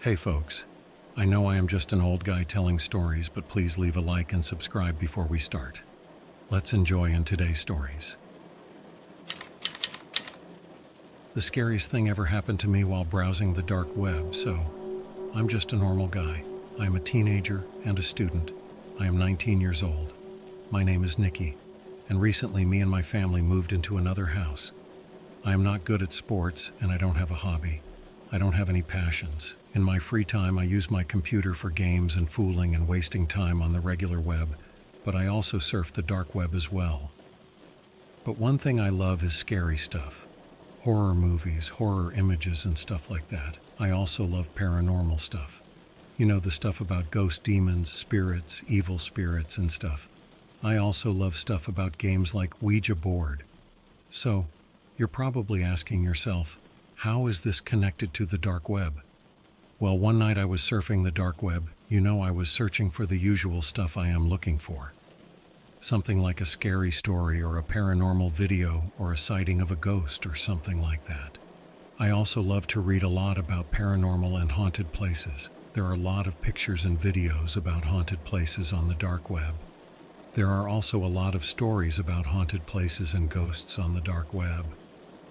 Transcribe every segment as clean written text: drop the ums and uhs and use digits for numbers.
Hey folks, I know I am just an old guy telling stories, but please leave a like and subscribe before we start. Let's enjoy in today's stories. The scariest thing ever happened to me while browsing the dark web, so I'm just a normal guy. I am a teenager and a student. I am 19 years old. My name is Nikki, and recently me and my family moved into another house. I am not good at sports, and I don't have a hobby. I don't have any passions. In my free time, I use my computer for games and fooling and wasting time on the regular web, but I also surf the dark web as well. But one thing I love is scary stuff. Horror movies, horror images, and stuff like that. I also love paranormal stuff. You know, the stuff about ghost demons, spirits, evil spirits, and stuff. I also love stuff about games like Ouija board. So, you're probably asking yourself, how is this connected to the dark web? Well, one night I was surfing the dark web. You know, I was searching for the usual stuff I am looking for. Something like a scary story or a paranormal video or a sighting of a ghost or something like that. I also love to read a lot about paranormal and haunted places. There are a lot of pictures and videos about haunted places on the dark web. There are also a lot of stories about haunted places and ghosts on the dark web.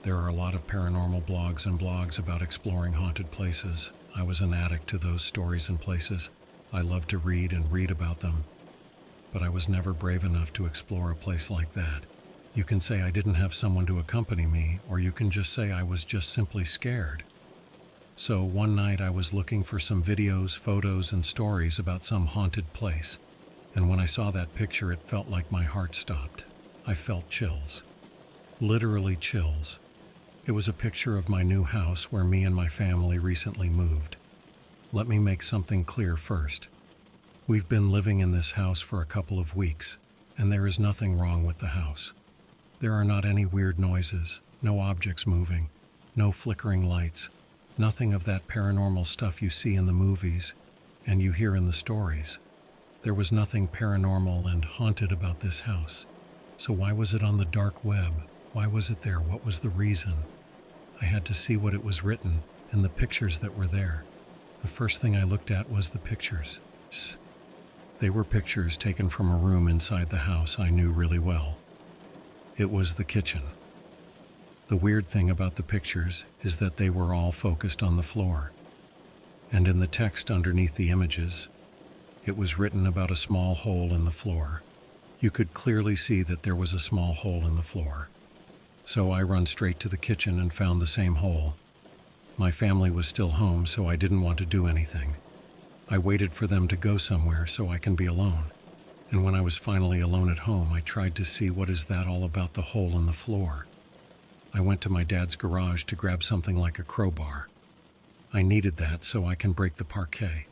There are a lot of paranormal blogs and blogs about exploring haunted places. I was an addict to those stories and places. I love to read and read about them. But I was never brave enough to explore a place like that. You can say I didn't have someone to accompany me, or you can just say I was just simply scared. So one night I was looking for some videos, photos, and stories about some haunted place. And when I saw that picture, it felt like my heart stopped. I felt chills. Literally chills. It was a picture of my new house where me and my family recently moved. Let me make something clear first. We've been living in this house for a couple of weeks, and there is nothing wrong with the house. There are not any weird noises, no objects moving, no flickering lights, nothing of that paranormal stuff you see in the movies and you hear in the stories. There was nothing paranormal and haunted about this house. So why was it on the dark web? Why was it there? What was the reason? I had to see what it was written and the pictures that were there. The first thing I looked at was the pictures. They were pictures taken from a room inside the house I knew really well. It was the kitchen. The weird thing about the pictures is that they were all focused on the floor. And in the text underneath the images, it was written about a small hole in the floor. You could clearly see that there was a small hole in the floor. So I run straight to the kitchen and found the same hole. My family was still home, so I didn't want to do anything. I waited for them to go somewhere so I can be alone. And when I was finally alone at home, I tried to see what is that all about the hole in the floor. I went to my dad's garage to grab something like a crowbar. I needed that so I can break the parquet.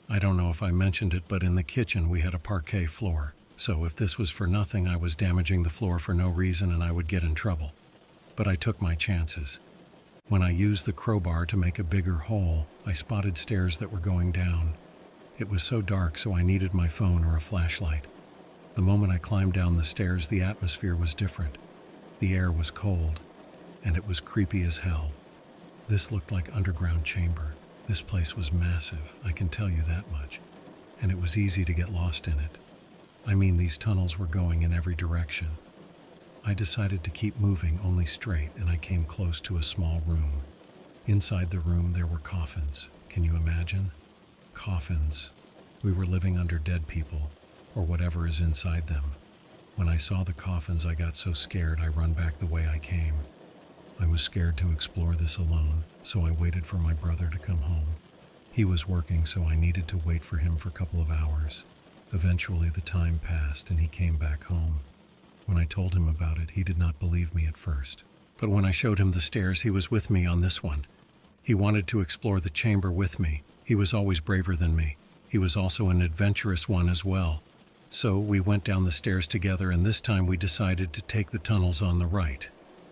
I don't know if I mentioned it, but in the kitchen we had a parquet floor. So if this was for nothing, I was damaging the floor for no reason and I would get in trouble. But I took my chances. When I used the crowbar to make a bigger hole, I spotted stairs that were going down. It was so dark, so I needed my phone or a flashlight. The moment I climbed down the stairs, the atmosphere was different. The air was cold, and it was creepy as hell. This looked like underground chamber. This place was massive, I can tell you that much. And it was easy to get lost in it. I mean, these tunnels were going in every direction. I decided to keep moving only straight, and I came close to a small room. Inside the room there were coffins. Can you imagine? Coffins. We were living under dead people, or whatever is inside them. When I saw the coffins, I got so scared I run back the way I came. I was scared to explore this alone, so I waited for my brother to come home. He was working, so I needed to wait for him for a couple of hours. Eventually the time passed and he came back home. When I told him about it, he did not believe me at first. But when I showed him the stairs, he was with me on this one. He wanted to explore the chamber with me. He was always braver than me. He was also an adventurous one as well. So we went down the stairs together, and this time we decided to take the tunnels on the right.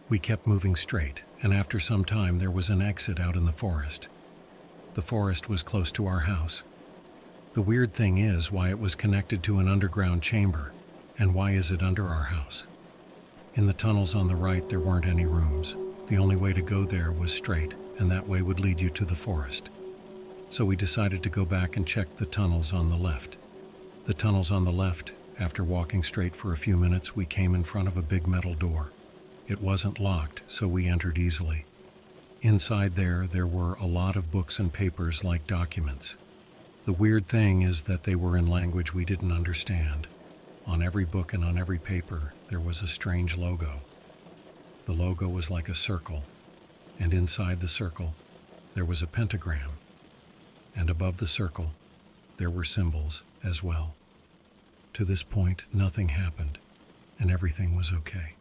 We kept moving straight, and after some time there was an exit out in the forest. The forest was close to our house. The weird thing is why it was connected to an underground chamber, and why is it under our house? In the tunnels on the right there weren't any rooms. The only way to go there was straight, and that way would lead you to the forest. So we decided to go back and check the tunnels on the left. The tunnels on the left, after walking straight for a few minutes, we came in front of a big metal door. It wasn't locked, so we entered easily. Inside there were a lot of books and papers like documents. The weird thing is that they were in language we didn't understand. On every book and on every paper, there was a strange logo. The logo was like a circle, and inside the circle, there was a pentagram. And above the circle, there were symbols as well. To this point, nothing happened, and everything was okay.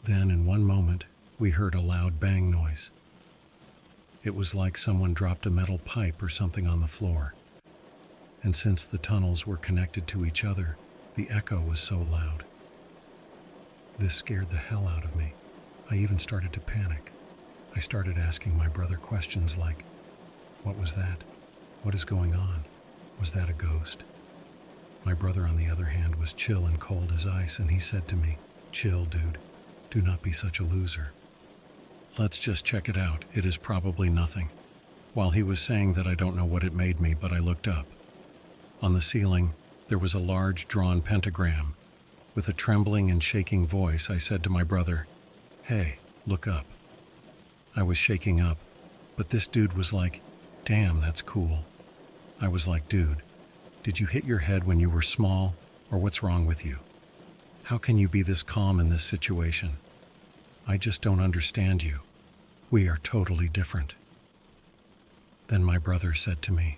Then, in one moment, we heard a loud bang noise. It was like someone dropped a metal pipe or something on the floor. And since the tunnels were connected to each other, the echo was so loud. This scared the hell out of me. I even started to panic. I started asking my brother questions like, "What was that? What is going on? Was that a ghost?" My brother, on the other hand, was chill and cold as ice, and he said to me, "Chill, dude. Do not be such a loser. Let's just check it out. It is probably nothing." While he was saying that, I don't know what it made me, but I looked up. On the ceiling, there was a large drawn pentagram. With a trembling and shaking voice, I said to my brother, "Hey, look up." I was shaking up, but this dude was like, "Damn, that's cool." I was like, "Dude, did you hit your head when you were small, or what's wrong with you? How can you be this calm in this situation? I just don't understand you. We are totally different." Then my brother said to me,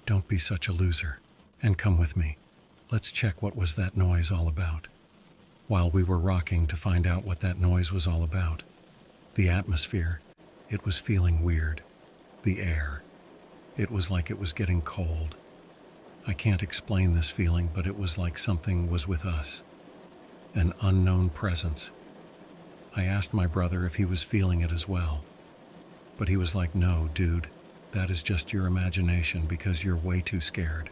"Don't be such a loser, and come with me. Let's check what was that noise all about." While we were rocking to find out what that noise was all about, the atmosphere, it was feeling weird. The air, it was like it was getting cold. I can't explain this feeling, but it was like something was with us. An unknown presence. I asked my brother if he was feeling it as well. But he was like, "No, dude, that is just your imagination because you're way too scared."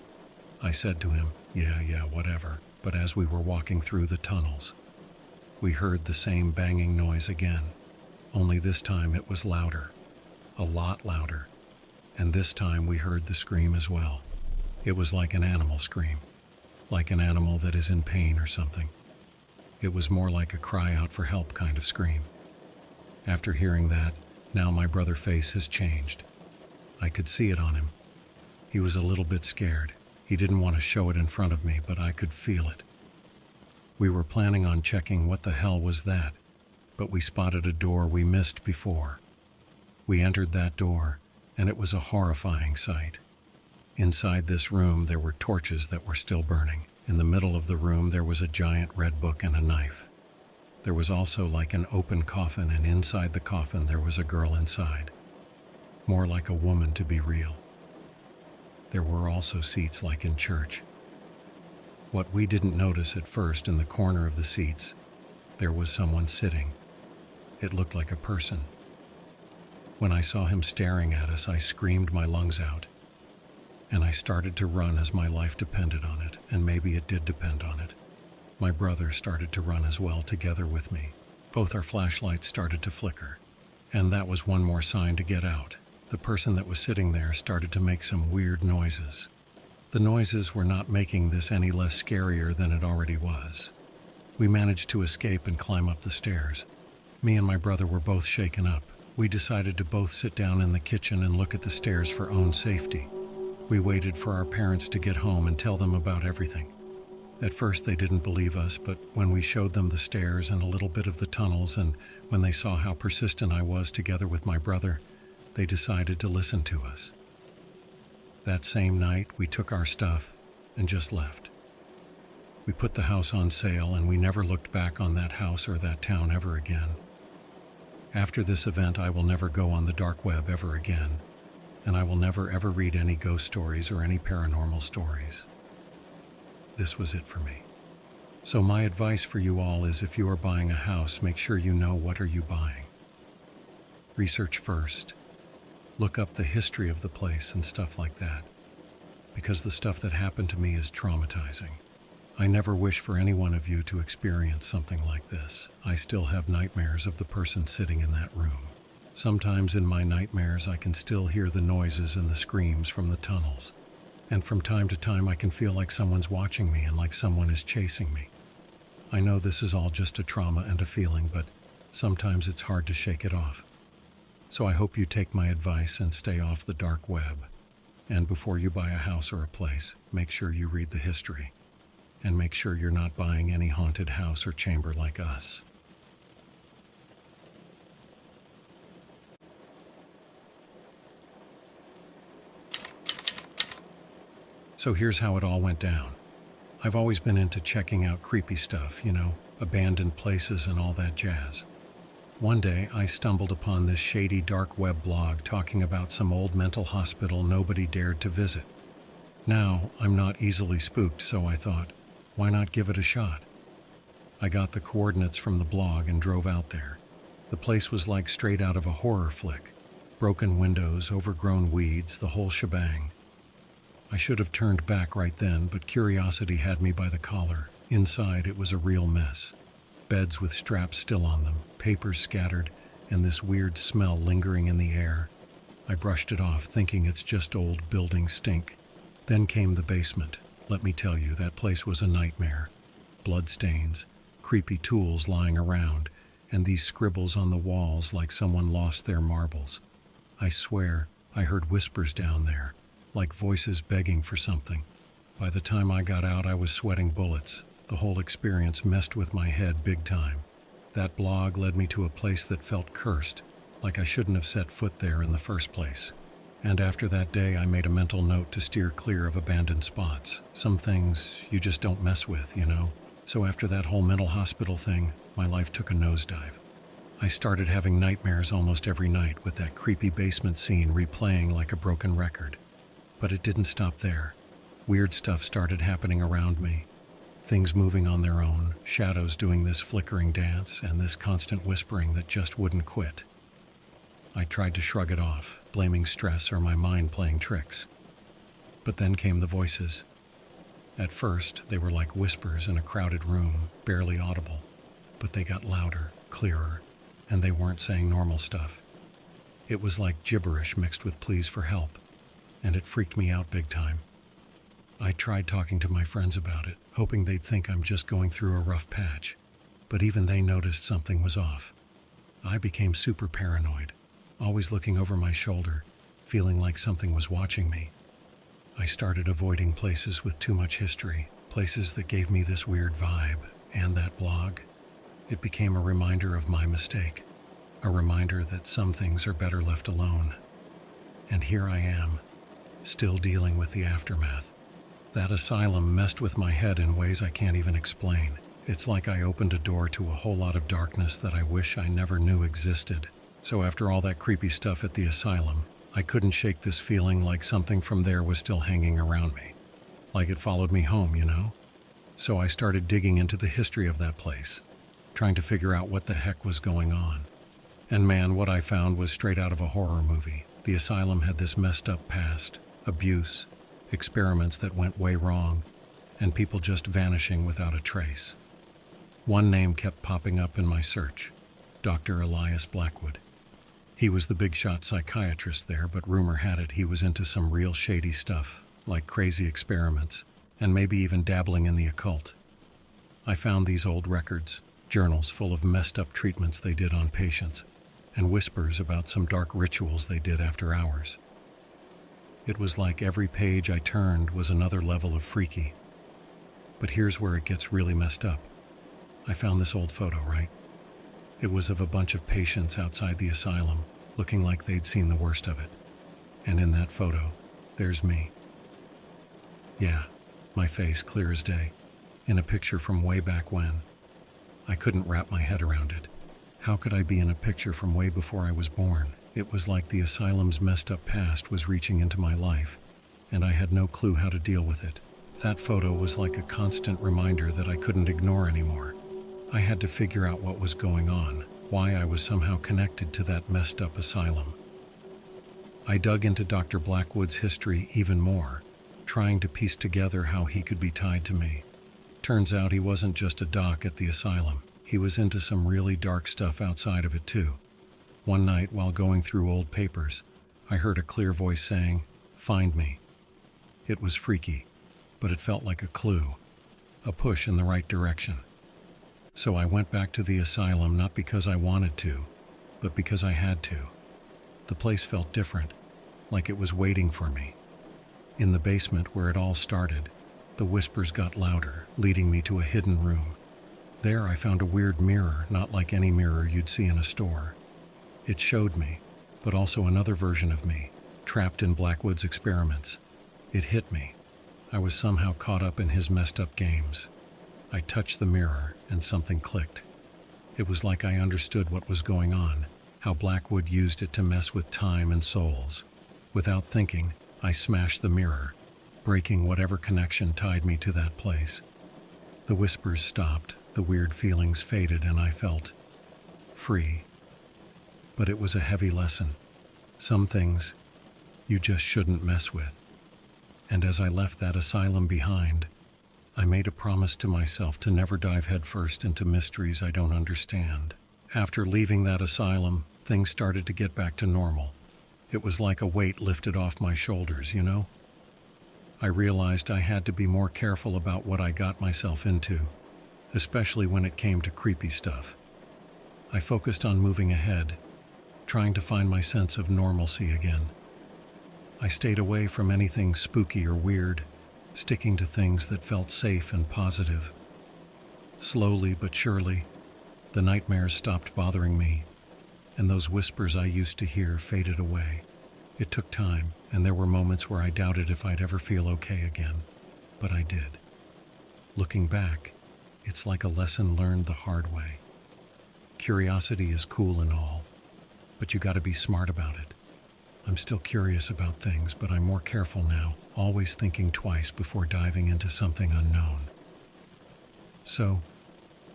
I said to him, yeah, whatever. But as we were walking through the tunnels, we heard the same banging noise again. Only this time it was louder. A lot louder. And this time we heard the scream as well. It was like an animal scream. Like an animal that is in pain or something. It was more like a cry out for help kind of scream. After hearing that, now my brother's face has changed. I could see it on him. He was a little bit scared. He didn't want to show it in front of me, but I could feel it. We were planning on checking what the hell was that, but we spotted a door we missed before. We entered that door, and it was a horrifying sight. Inside this room, there were torches that were still burning. In the middle of the room, there was a giant red book and a knife. There was also like an open coffin, and inside the coffin, there was a girl inside. More like a woman, to be real. There were also seats like in church. What we didn't notice at first, in the corner of the seats, there was someone sitting. It looked like a person. When I saw him staring at us, I screamed my lungs out. And I started to run as my life depended on it, and maybe it did depend on it. My brother started to run as well, together with me. Both our flashlights started to flicker. And that was one more sign to get out. The person that was sitting there started to make some weird noises. The noises were not making this any less scarier than it already was. We managed to escape and climb up the stairs. Me and my brother were both shaken up. We decided to both sit down in the kitchen and look at the stairs for own safety. We waited for our parents to get home and tell them about everything. At first they didn't believe us, but when we showed them the stairs and a little bit of the tunnels, and when they saw how persistent I was together with my brother, they decided to listen to us. That same night, we took our stuff and just left. We put the house on sale, and we never looked back on that house or that town ever again. After this event, I will never go on the dark web ever again, and I will never ever read any ghost stories or any paranormal stories. This was it for me. So my advice for you all is, if you are buying a house, make sure you know what are you buying. Research first. Look up the history of the place and stuff like that, because the stuff that happened to me is traumatizing. I never wish for any one of you to experience something like this. I still have nightmares of the person sitting in that room. Sometimes in my nightmares I can still hear the noises and the screams from the tunnels. And from time to time I can feel like someone's watching me and like someone is chasing me. I know this is all just a trauma and a feeling, but sometimes it's hard to shake it off. So I hope you take my advice and stay off the dark web. And before you buy a house or a place, make sure you read the history. And make sure you're not buying any haunted house or chamber like us. So here's how it all went down. I've always been into checking out creepy stuff, abandoned places and all that jazz. One day, I stumbled upon this shady dark web blog talking about some old mental hospital nobody dared to visit. Now, I'm not easily spooked, so I thought, why not give it a shot? I got the coordinates from the blog and drove out there. The place was like straight out of a horror flick. Broken windows, overgrown weeds, the whole shebang. I should have turned back right then, but curiosity had me by the collar. Inside, it was a real mess. Beds with straps still on them, papers scattered, and this weird smell lingering in the air. I brushed it off, thinking it's just old building stink. Then came the basement. Let me tell you, that place was a nightmare. Bloodstains, creepy tools lying around, and these scribbles on the walls like someone lost their marbles. I swear, I heard whispers down there, like voices begging for something. By the time I got out, I was sweating bullets. The whole experience messed with my head big time. That blog led me to a place that felt cursed, like I shouldn't have set foot there in the first place. And after that day, I made a mental note to steer clear of abandoned spots. Some things you just don't mess with, So after that whole mental hospital thing, my life took a nosedive. I started having nightmares almost every night with that creepy basement scene replaying like a broken record. But it didn't stop there. Weird stuff started happening around me. Things moving on their own, shadows doing this flickering dance, and this constant whispering that just wouldn't quit. I tried to shrug it off, blaming stress or my mind playing tricks. But then came the voices. At first, they were like whispers in a crowded room, barely audible. But they got louder, clearer, and they weren't saying normal stuff. It was like gibberish mixed with pleas for help. And it freaked me out big time. I tried talking to my friends about it, hoping they'd think I'm just going through a rough patch, but even they noticed something was off. I became super paranoid, always looking over my shoulder, feeling like something was watching me. I started avoiding places with too much history, places that gave me this weird vibe, and that blog. It became a reminder of my mistake, a reminder that some things are better left alone. And here I am, still dealing with the aftermath. That asylum messed with my head in ways I can't even explain. It's like I opened a door to a whole lot of darkness that I wish I never knew existed. So after all that creepy stuff at the asylum, I couldn't shake this feeling like something from there was still hanging around me. Like it followed me home, So I started digging into the history of that place, trying to figure out what the heck was going on. And man, what I found was straight out of a horror movie. The asylum had this messed up past. Abuse, experiments that went way wrong, and people just vanishing without a trace. One name kept popping up in my search, Dr. Elias Blackwood. He was the big shot psychiatrist there, but rumor had it he was into some real shady stuff, like crazy experiments, and maybe even dabbling in the occult. I found these old records, journals full of messed up treatments they did on patients, and whispers about some dark rituals they did after hours. It was like every page I turned was another level of freaky. But here's where it gets really messed up. I found this old photo, right? It was of a bunch of patients outside the asylum, looking like they'd seen the worst of it. And in that photo, there's me. Yeah, my face clear as day, in a picture from way back when. I couldn't wrap my head around it. How could I be in a picture from way before I was born? It was like the asylum's messed up past was reaching into my life, and I had no clue how to deal with it. That photo was like a constant reminder that I couldn't ignore anymore. I had to figure out what was going on, why I was somehow connected to that messed up asylum. I dug into Dr. Blackwood's history even more, trying to piece together how he could be tied to me. Turns out he wasn't just a doc at the asylum. He was into some really dark stuff outside of it too. One night, while going through old papers, I heard a clear voice saying, "Find me." It was freaky, but it felt like a clue, a push in the right direction. So I went back to the asylum not because I wanted to, but because I had to. The place felt different, like it was waiting for me. In the basement where it all started, the whispers got louder, leading me to a hidden room. There I found a weird mirror, not like any mirror you'd see in a store. It showed me, but also another version of me, trapped in Blackwood's experiments. It hit me. I was somehow caught up in his messed up games. I touched the mirror, and something clicked. It was like I understood what was going on, how Blackwood used it to mess with time and souls. Without thinking, I smashed the mirror, breaking whatever connection tied me to that place. The whispers stopped, the weird feelings faded, and I felt free. But it was a heavy lesson. Some things you just shouldn't mess with. And as I left that asylum behind, I made a promise to myself to never dive headfirst into mysteries I don't understand. After leaving that asylum, things started to get back to normal. It was like a weight lifted off my shoulders, you know? I realized I had to be more careful about what I got myself into, especially when it came to creepy stuff. I focused on moving ahead, trying to find my sense of normalcy again. I stayed away from anything spooky or weird, sticking to things that felt safe and positive. Slowly but surely, the nightmares stopped bothering me, and those whispers I used to hear faded away. It took time, and there were moments where I doubted if I'd ever feel okay again, but I did. Looking back, it's like a lesson learned the hard way. Curiosity is cool and all, but you gotta be smart about it. I'm still curious about things, but I'm more careful now, always thinking twice before diving into something unknown. So,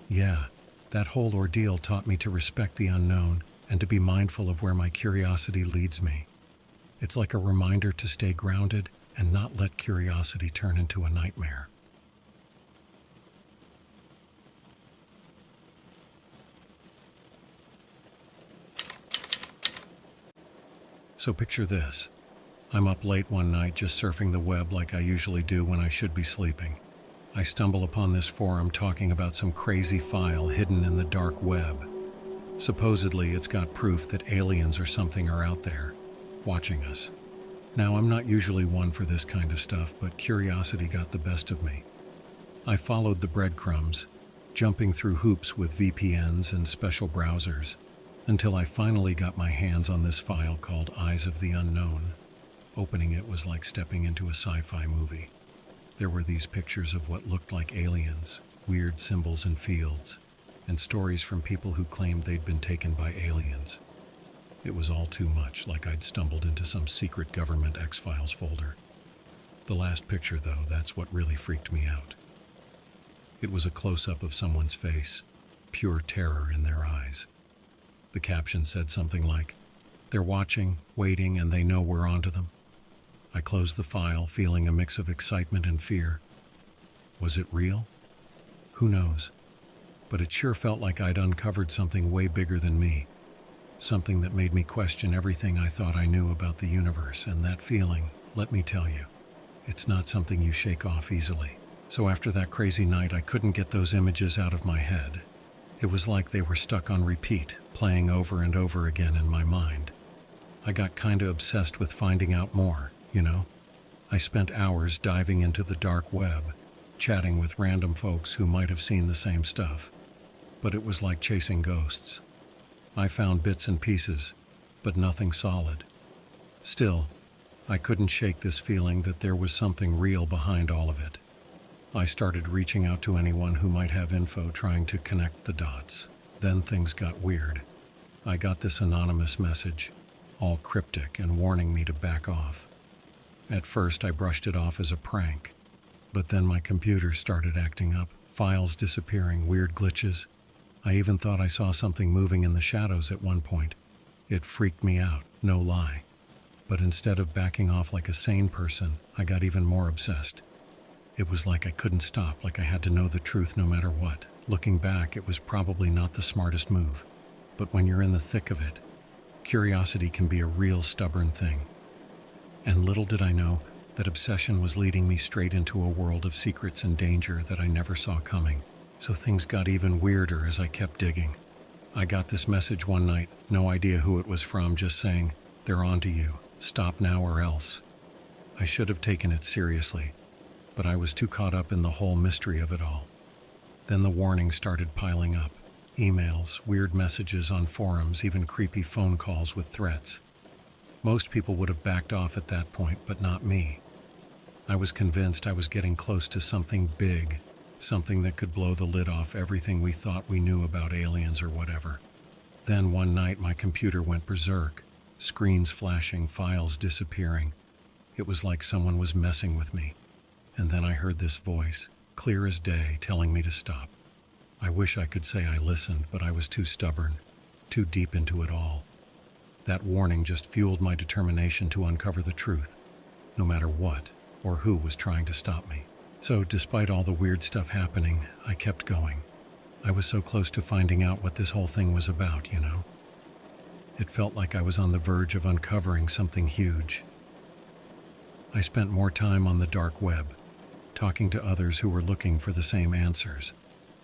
yeah, that whole ordeal taught me to respect the unknown and to be mindful of where my curiosity leads me. It's like a reminder to stay grounded and not let curiosity turn into a nightmare. So picture this. I'm up late one night just surfing the web like I usually do when I should be sleeping. I stumble upon this forum talking about some crazy file hidden in the dark web. Supposedly it's got proof that aliens or something are out there, watching us. Now, I'm not usually one for this kind of stuff, but curiosity got the best of me. I followed the breadcrumbs, jumping through hoops with VPNs and special browsers, until I finally got my hands on this file called Eyes of the Unknown. Opening it was like stepping into a sci-fi movie. There were these pictures of what looked like aliens, weird symbols and fields, and stories from people who claimed they'd been taken by aliens. It was all too much, like I'd stumbled into some secret government X-Files folder. The last picture, though, that's what really freaked me out. It was a close-up of someone's face, pure terror in their eyes. The caption said something like, "They're watching, waiting, and they know we're onto them." I closed the file, feeling a mix of excitement and fear. Was it real? Who knows? But it sure felt like I'd uncovered something way bigger than me. Something that made me question everything I thought I knew about the universe, and that feeling, let me tell you, it's not something you shake off easily. So after that crazy night, I couldn't get those images out of my head. It was like they were stuck on repeat, playing over and over again in my mind. I got kinda obsessed with finding out more, you know? I spent hours diving into the dark web, chatting with random folks who might have seen the same stuff. But it was like chasing ghosts. I found bits and pieces, but nothing solid. Still, I couldn't shake this feeling that there was something real behind all of it. I started reaching out to anyone who might have info, trying to connect the dots. Then things got weird. I got this anonymous message, all cryptic and warning me to back off. At first, I brushed it off as a prank, but then my computer started acting up, files disappearing, weird glitches. I even thought I saw something moving in the shadows at one point. It freaked me out, no lie. But instead of backing off like a sane person, I got even more obsessed. It was like I couldn't stop, like I had to know the truth no matter what. Looking back, it was probably not the smartest move. But when you're in the thick of it, Curiosity can be a real stubborn thing. And little did I know that obsession was leading me straight into a world of secrets and danger that I never saw coming. So things got even weirder as I kept digging. I got this message one night, no idea who it was from, just saying, "They're on to you. Stop now or else." I should have taken it seriously, but I was too caught up in the whole mystery of it all. Then the warnings started piling up. Emails, weird messages on forums, even creepy phone calls with threats. Most people would have backed off at that point, but not me. I was convinced I was getting close to something big, something that could blow the lid off everything we thought we knew about aliens or whatever. Then one night my computer went berserk, screens flashing, files disappearing. It was like someone was messing with me. And then I heard this voice, clear as day, telling me to stop. I wish I could say I listened, but I was too stubborn, too deep into it all. That warning just fueled my determination to uncover the truth, no matter what or who was trying to stop me. So, despite all the weird stuff happening, I kept going. I was so close to finding out what this whole thing was about, you know? It felt like I was on the verge of uncovering something huge. I spent more time on the dark web, talking to others who were looking for the same answers.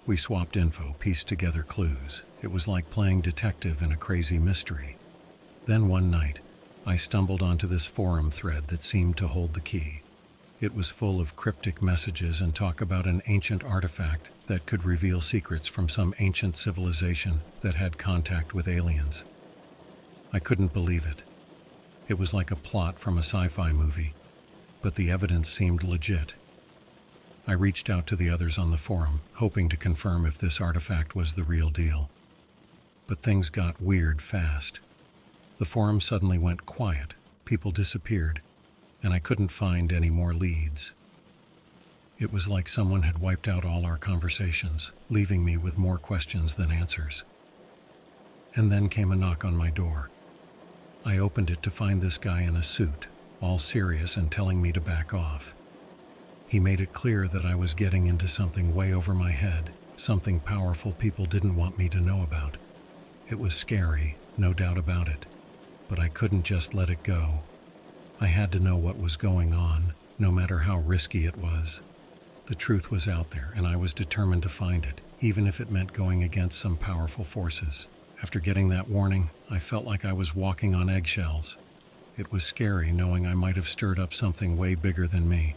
We swapped info, pieced together clues. It was like playing detective in a crazy mystery. Then one night, I stumbled onto this forum thread that seemed to hold the key. It was full of cryptic messages and talk about an ancient artifact that could reveal secrets from some ancient civilization that had contact with aliens. I couldn't believe it. It was like a plot from a sci-fi movie, but the evidence seemed legit. I reached out to the others on the forum, hoping to confirm if this artifact was the real deal. But things got weird fast. The forum suddenly went quiet, people disappeared, and I couldn't find any more leads. It was like someone had wiped out all our conversations, leaving me with more questions than answers. And then came a knock on my door. I opened it to find this guy in a suit, all serious and telling me to back off. He made it clear that I was getting into something way over my head, something powerful people didn't want me to know about. It was scary, no doubt about it, but I couldn't just let it go. I had to know what was going on, no matter how risky it was. The truth was out there, and I was determined to find it, even if it meant going against some powerful forces. After getting that warning, I felt like I was walking on eggshells. It was scary knowing I might have stirred up something way bigger than me,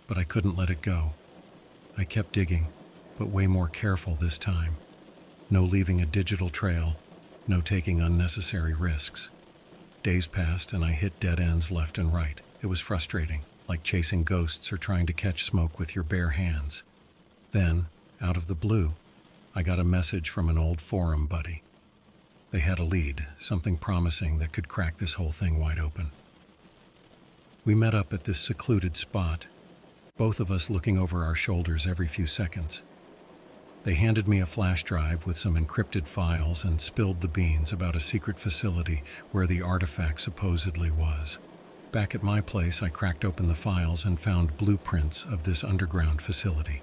but I couldn't let it go. I kept digging, but way more careful this time. No leaving a digital trail, no taking unnecessary risks. Days passed and I hit dead ends left and right. It was frustrating, like chasing ghosts or trying to catch smoke with your bare hands. Then, out of the blue, I got a message from an old forum buddy. They had a lead, something promising that could crack this whole thing wide open. We met up at this secluded spot, both of us looking over our shoulders every few seconds. They handed me a flash drive with some encrypted files and spilled the beans about a secret facility where the artifact supposedly was. Back at my place, I cracked open the files and found blueprints of this underground facility.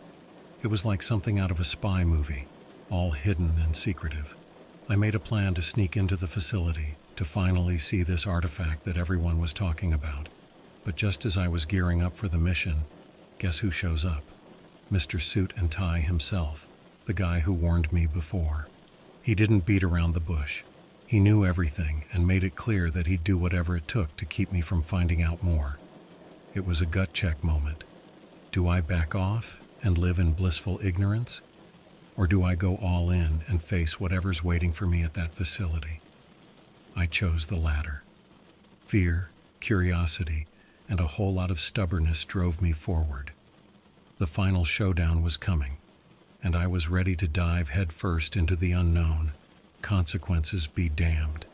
It was like something out of a spy movie, all hidden and secretive. I made a plan to sneak into the facility, to finally see this artifact that everyone was talking about. But just as I was gearing up for the mission, guess who shows up? Mr. Suit and Tie himself, the guy who warned me before. He didn't beat around the bush. He knew everything and made it clear that he'd do whatever it took to keep me from finding out more. It was a gut check moment. Do I back off and live in blissful ignorance? Or do I go all in and face whatever's waiting for me at that facility? I chose the latter. Fear, curiosity, and a whole lot of stubbornness drove me forward. The final showdown was coming, and I was ready to dive headfirst into the unknown. Consequences be damned.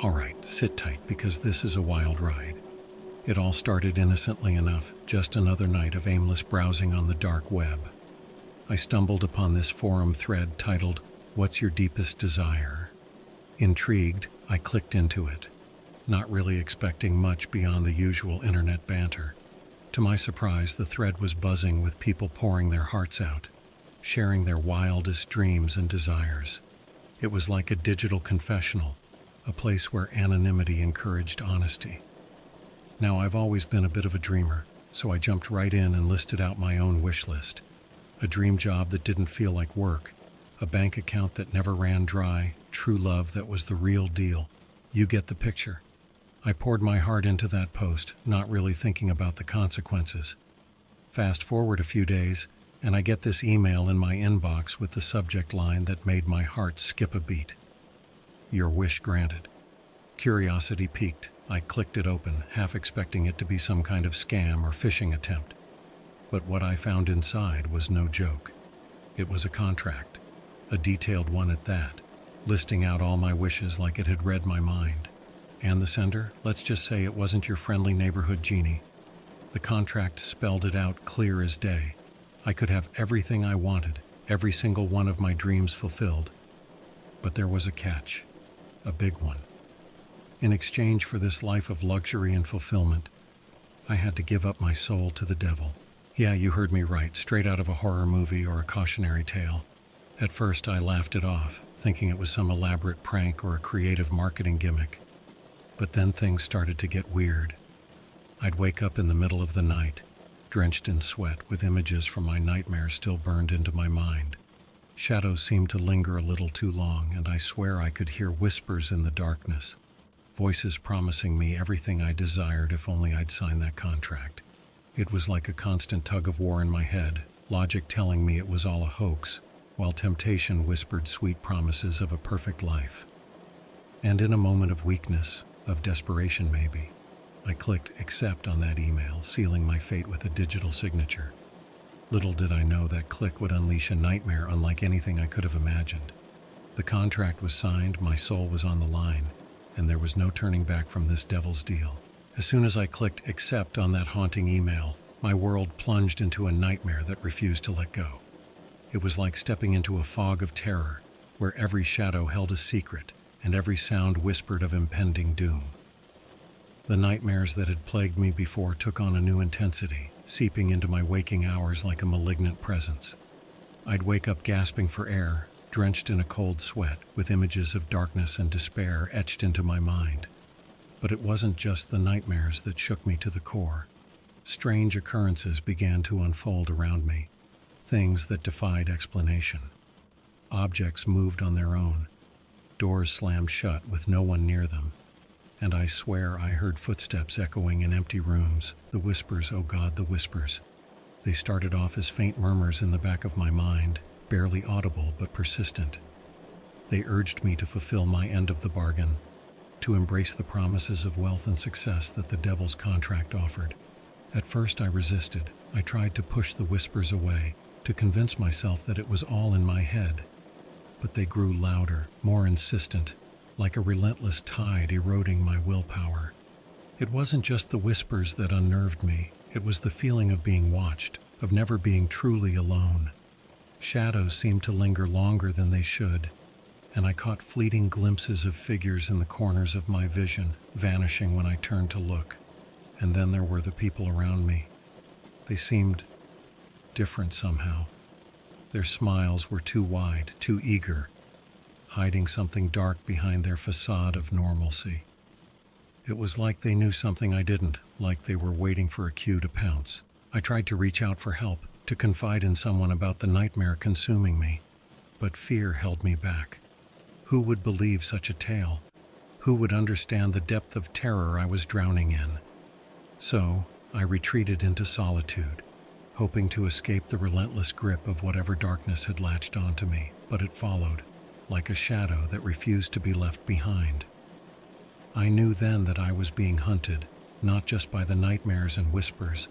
All right, sit tight because this is a wild ride. It all started innocently enough, just another night of aimless browsing on the dark web. I stumbled upon this forum thread titled, "What's Your Deepest Desire?" Intrigued, I clicked into it, not really expecting much beyond the usual internet banter. To my surprise, the thread was buzzing with people pouring their hearts out, sharing their wildest dreams and desires. It was like a digital confessional, a place where anonymity encouraged honesty. Now, I've always been a bit of a dreamer, so I jumped right in and listed out my own wish list. A dream job that didn't feel like work, a bank account that never ran dry, true love that was the real deal. You get the picture. I poured my heart into that post, not really thinking about the consequences. Fast forward a few days, and I get this email in my inbox with the subject line that made my heart skip a beat. Your wish granted. Curiosity piqued. I clicked it open, half expecting it to be some kind of scam or phishing attempt. But what I found inside was no joke. It was a contract, a detailed one at that, listing out all my wishes like it had read my mind. And the sender, let's just say it wasn't your friendly neighborhood genie. The contract spelled it out clear as day. I could have everything I wanted, every single one of my dreams fulfilled. But there was a catch, a big one. In exchange for this life of luxury and fulfillment, I had to give up my soul to the devil. Yeah, you heard me right, straight out of a horror movie or a cautionary tale. At first, I laughed it off, thinking it was some elaborate prank or a creative marketing gimmick. But then things started to get weird. I'd wake up in the middle of the night, drenched in sweat, with images from my nightmares still burned into my mind. Shadows seemed to linger a little too long, and I swear I could hear whispers in the darkness. Voices promising me everything I desired if only I'd sign that contract. It was like a constant tug of war in my head, logic telling me it was all a hoax, while temptation whispered sweet promises of a perfect life. And in a moment of weakness, of desperation maybe, I clicked accept on that email, sealing my fate with a digital signature. Little did I know that click would unleash a nightmare unlike anything I could have imagined. The contract was signed, my soul was on the line, and there was no turning back from this devil's deal. As soon as I clicked accept on that haunting email, my world plunged into a nightmare that refused to let go. It was like stepping into a fog of terror, where every shadow held a secret, and every sound whispered of impending doom. The nightmares that had plagued me before took on a new intensity, seeping into my waking hours like a malignant presence. I'd wake up gasping for air, drenched in a cold sweat, with images of darkness and despair etched into my mind. But it wasn't just the nightmares that shook me to the core. Strange occurrences began to unfold around me, things that defied explanation. Objects moved on their own, doors slammed shut with no one near them, and I swear I heard footsteps echoing in empty rooms, the whispers, oh God, the whispers. They started off as faint murmurs in the back of my mind, barely audible but persistent. They urged me to fulfill my end of the bargain, to embrace the promises of wealth and success that the devil's contract offered. At first I resisted. I tried to push the whispers away, to convince myself that it was all in my head. But they grew louder, more insistent, like a relentless tide eroding my willpower. It wasn't just the whispers that unnerved me, it was the feeling of being watched, of never being truly alone. Shadows seemed to linger longer than they should, and I caught fleeting glimpses of figures in the corners of my vision, vanishing when I turned to look. And then there were the people around me. They seemed different somehow. Their smiles were too wide, too eager, hiding something dark behind their facade of normalcy. It was like they knew something I didn't, like they were waiting for a cue to pounce. I tried to reach out for help, to confide in someone about the nightmare consuming me, but fear held me back. Who would believe such a tale? Who would understand the depth of terror I was drowning in? So, I retreated into solitude, hoping to escape the relentless grip of whatever darkness had latched onto me, but it followed, like a shadow that refused to be left behind. I knew then that I was being hunted, not just by the nightmares and whispers,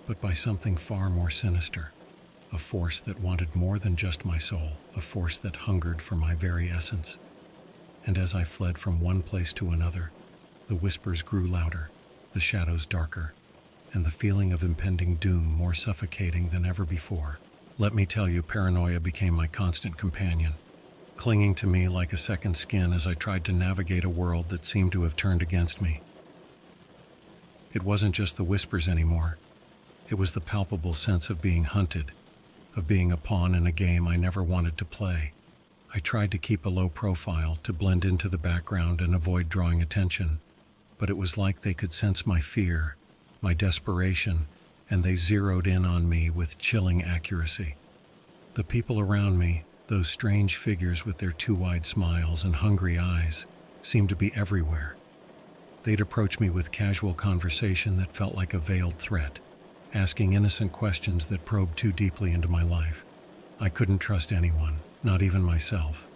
but by something far more sinister, a force that wanted more than just my soul, a force that hungered for my very essence. And as I fled from one place to another, the whispers grew louder, the shadows darker, and the feeling of impending doom more suffocating than ever before. Let me tell you, paranoia became my constant companion, clinging to me like a second skin as I tried to navigate a world that seemed to have turned against me. It wasn't just the whispers anymore. It was the palpable sense of being hunted, of being a pawn in a game I never wanted to play. I tried to keep a low profile, to blend into the background and avoid drawing attention, but it was like they could sense my fear, my desperation, and they zeroed in on me with chilling accuracy. The people around me, those strange figures with their too wide smiles and hungry eyes, seemed to be everywhere. They'd approach me with casual conversation that felt like a veiled threat, asking innocent questions that probed too deeply into my life. I couldn't trust anyone, not even myself.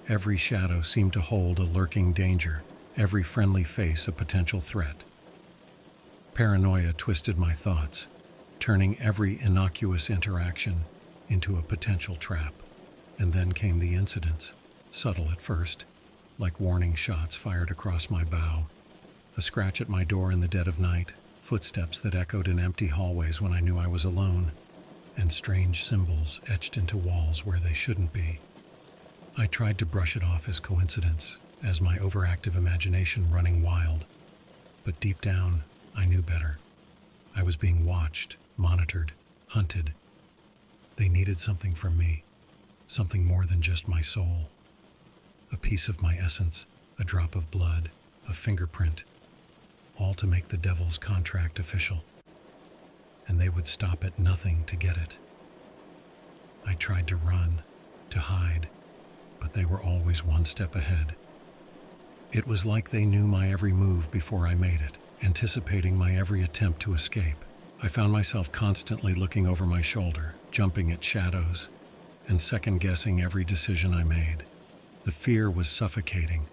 Every shadow seemed to hold a lurking danger, every friendly face a potential threat. Paranoia twisted my thoughts, turning every innocuous interaction into a potential trap. And then came the incidents, subtle at first, like warning shots fired across my bow, a scratch at my door in the dead of night, footsteps that echoed in empty hallways when I knew I was alone, and strange symbols etched into walls where they shouldn't be. I tried to brush it off as coincidence, as my overactive imagination running wild, but deep down, I knew better. I was being watched, monitored, hunted. They needed something from me, something more than just my soul. A piece of my essence, a drop of blood, a fingerprint, all to make the devil's contract official. And they would stop at nothing to get it. I tried to run, to hide, but they were always one step ahead. It was like they knew my every move before I made it, anticipating my every attempt to escape. I found myself constantly looking over my shoulder, jumping at shadows, and second-guessing every decision I made. The fear was suffocating,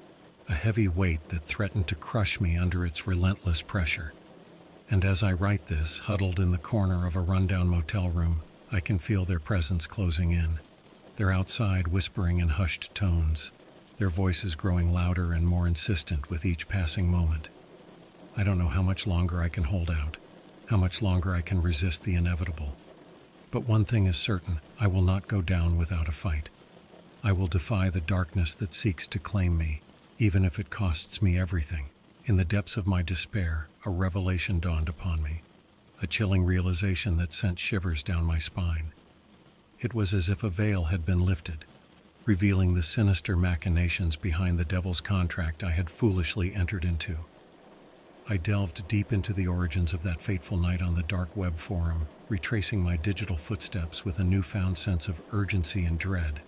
a heavy weight that threatened to crush me under its relentless pressure. And as I write this, huddled in the corner of a rundown motel room, I can feel their presence closing in. They're outside, whispering in hushed tones, their voices growing louder and more insistent with each passing moment. I don't know how much longer I can hold out, how much longer I can resist the inevitable. But one thing is certain, I will not go down without a fight. I will defy the darkness that seeks to claim me, even if it costs me everything. In the depths of my despair, a revelation dawned upon me, a chilling realization that sent shivers down my spine. It was as if a veil had been lifted, revealing the sinister machinations behind the devil's contract I had foolishly entered into. I delved deep into the origins of that fateful night on the dark web forum, retracing my digital footsteps with a newfound sense of urgency and dread.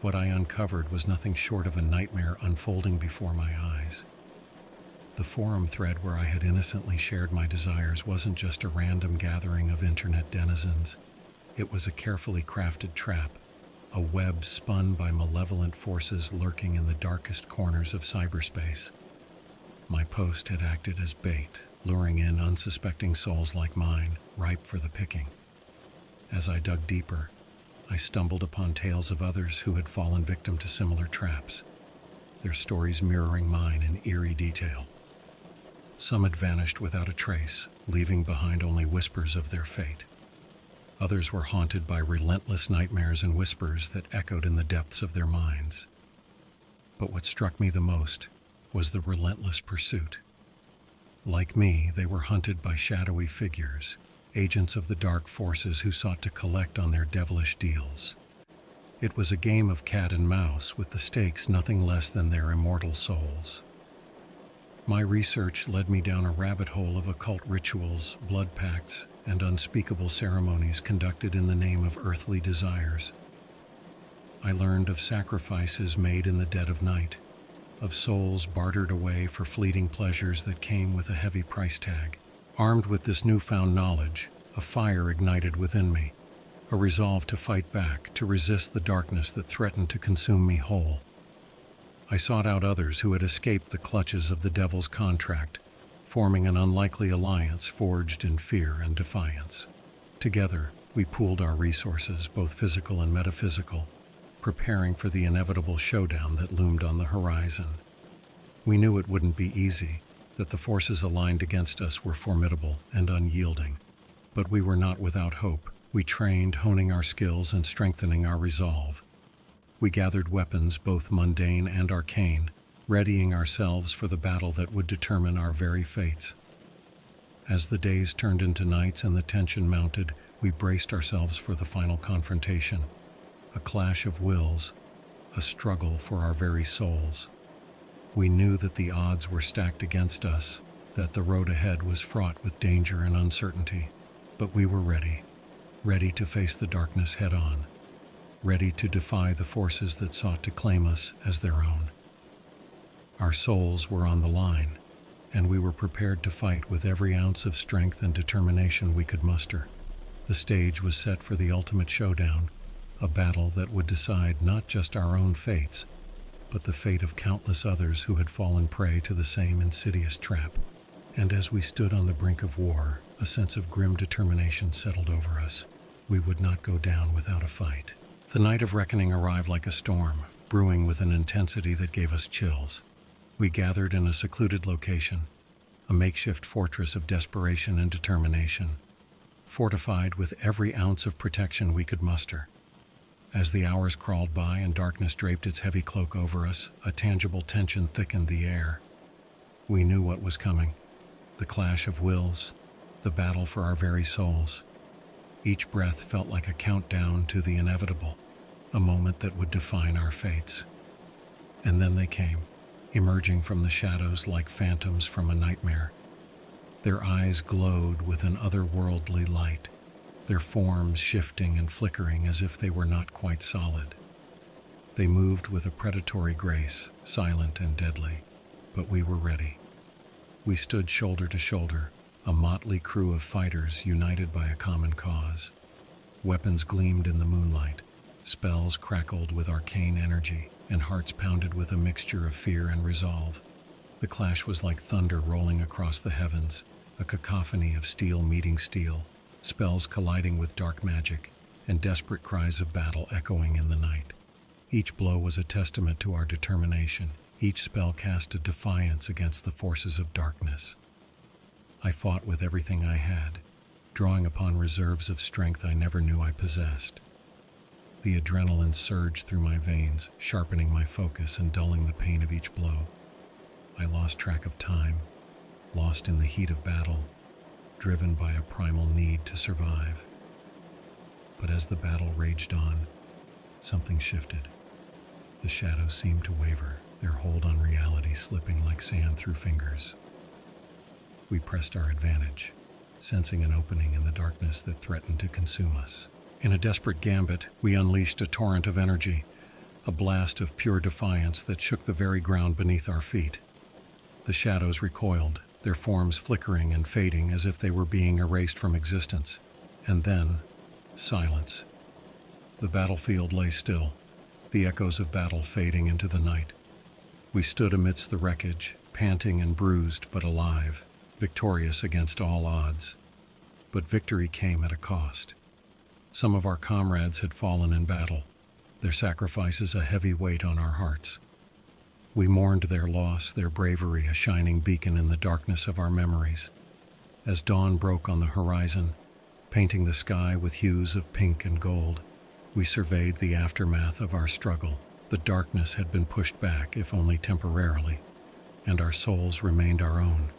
What I uncovered was nothing short of a nightmare unfolding before my eyes. The forum thread where I had innocently shared my desires wasn't just a random gathering of internet denizens. It was a carefully crafted trap, a web spun by malevolent forces lurking in the darkest corners of cyberspace. My post had acted as bait, luring in unsuspecting souls like mine, ripe for the picking. As I dug deeper, I stumbled upon tales of others who had fallen victim to similar traps, their stories mirroring mine in eerie detail. Some had vanished without a trace, leaving behind only whispers of their fate. Others were haunted by relentless nightmares and whispers that echoed in the depths of their minds. But what struck me the most was the relentless pursuit. Like me, they were hunted by shadowy figures, agents of the dark forces who sought to collect on their devilish deals. It was a game of cat and mouse, with the stakes nothing less than their immortal souls. My research led me down a rabbit hole of occult rituals, blood pacts, and unspeakable ceremonies conducted in the name of earthly desires. I learned of sacrifices made in the dead of night, of souls bartered away for fleeting pleasures that came with a heavy price tag. Armed with this newfound knowledge, a fire ignited within me, a resolve to fight back, to resist the darkness that threatened to consume me whole. I sought out others who had escaped the clutches of the devil's contract, forming an unlikely alliance forged in fear and defiance. Together, we pooled our resources, both physical and metaphysical, preparing for the inevitable showdown that loomed on the horizon. We knew it wouldn't be easy, that the forces aligned against us were formidable and unyielding. But we were not without hope. We trained, honing our skills and strengthening our resolve. We gathered weapons, both mundane and arcane, readying ourselves for the battle that would determine our very fates. As the days turned into nights and the tension mounted, we braced ourselves for the final confrontation. A clash of wills, a struggle for our very souls. We knew that the odds were stacked against us, that the road ahead was fraught with danger and uncertainty. But we were ready to face the darkness head-on, ready to defy the forces that sought to claim us as their own. Our souls were on the line, and we were prepared to fight with every ounce of strength and determination we could muster. The stage was set for the ultimate showdown, a battle that would decide not just our own fates, but the fate of countless others who had fallen prey to the same insidious trap. And as we stood on the brink of war, a sense of grim determination settled over us. We would not go down without a fight. The night of reckoning arrived like a storm, brewing with an intensity that gave us chills. We gathered in a secluded location, a makeshift fortress of desperation and determination, fortified with every ounce of protection we could muster. As the hours crawled by and darkness draped its heavy cloak over us, a tangible tension thickened the air. We knew what was coming. The clash of wills, the battle for our very souls. Each breath felt like a countdown to the inevitable, a moment that would define our fates. And then they came, emerging from the shadows like phantoms from a nightmare. Their eyes glowed with an otherworldly light, their forms shifting and flickering as if they were not quite solid. They moved with a predatory grace, silent and deadly, but we were ready. We stood shoulder to shoulder, a motley crew of fighters united by a common cause. Weapons gleamed in the moonlight, spells crackled with arcane energy, and hearts pounded with a mixture of fear and resolve. The clash was like thunder rolling across the heavens, a cacophony of steel meeting steel, spells colliding with dark magic, and desperate cries of battle echoing in the night. Each blow was a testament to our determination. Each spell cast a defiance against the forces of darkness. I fought with everything I had, drawing upon reserves of strength I never knew I possessed. The adrenaline surged through my veins, sharpening my focus and dulling the pain of each blow. I lost track of time, lost in the heat of battle, driven by a primal need to survive. But as the battle raged on, something shifted. The shadows seemed to waver, their hold on reality slipping like sand through fingers. We pressed our advantage, sensing an opening in the darkness that threatened to consume us. In a desperate gambit, we unleashed a torrent of energy, a blast of pure defiance that shook the very ground beneath our feet. The shadows recoiled, their forms flickering and fading as if they were being erased from existence. And then, silence. The battlefield lay still, the echoes of battle fading into the night. We stood amidst the wreckage, panting and bruised but alive, victorious against all odds. But victory came at a cost. Some of our comrades had fallen in battle, their sacrifices a heavy weight on our hearts. We mourned their loss, their bravery a shining beacon in the darkness of our memories. As dawn broke on the horizon, painting the sky with hues of pink and gold, we surveyed the aftermath of our struggle. The darkness had been pushed back, if only temporarily, and our souls remained our own.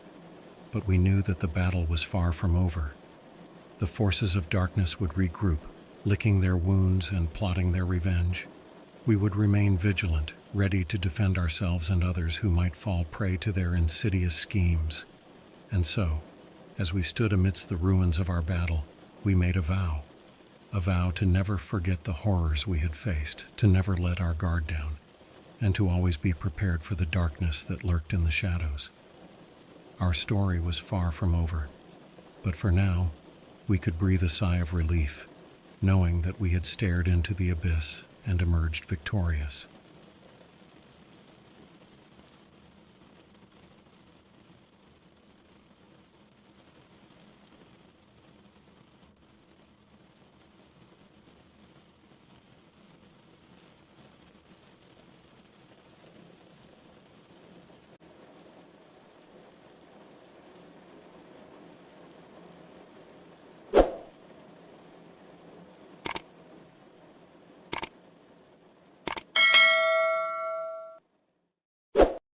But we knew that the battle was far from over. The forces of darkness would regroup, licking their wounds and plotting their revenge. We would remain vigilant, ready to defend ourselves and others who might fall prey to their insidious schemes. And so, as we stood amidst the ruins of our battle, we made a vow to never forget the horrors we had faced, to never let our guard down, and to always be prepared for the darkness that lurked in the shadows. Our story was far from over, but for now, we could breathe a sigh of relief, knowing that we had stared into the abyss and emerged victorious.